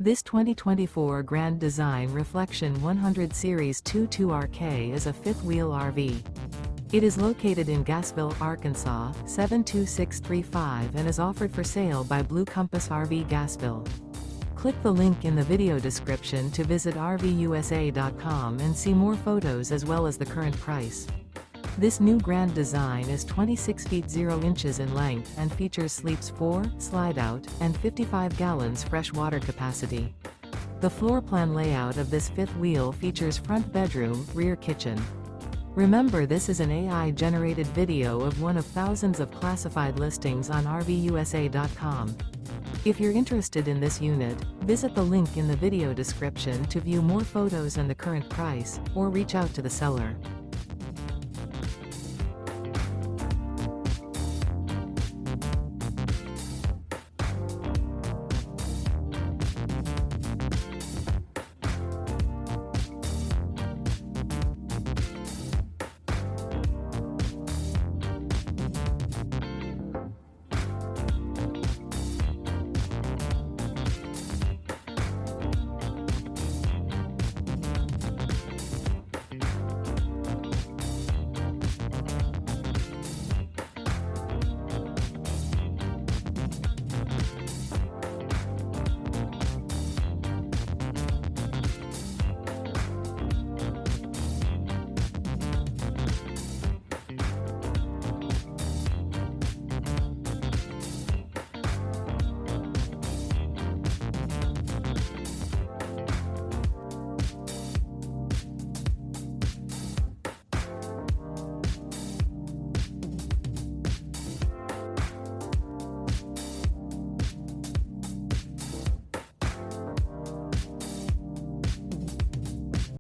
This 2024 Grand Design Reflection 100 Series 22RK is a fifth-wheel RV. It is located in Gassville, Arkansas, 72635 and is offered for sale by Blue Compass RV Gassville. Click the link in the video description to visit RVUSA.com and see more photos as well as the current price. This new Grand Design is 26 feet 0 inches in length and features sleeps 4, slide-out, and 55 gallons fresh water capacity. The floor plan layout of this fifth wheel features front bedroom, rear kitchen. Remember, this is an AI-generated video of one of thousands of classified listings on RVUSA.com. If you're interested in this unit, visit the link in the video description to view more photos and the current price, or reach out to the seller.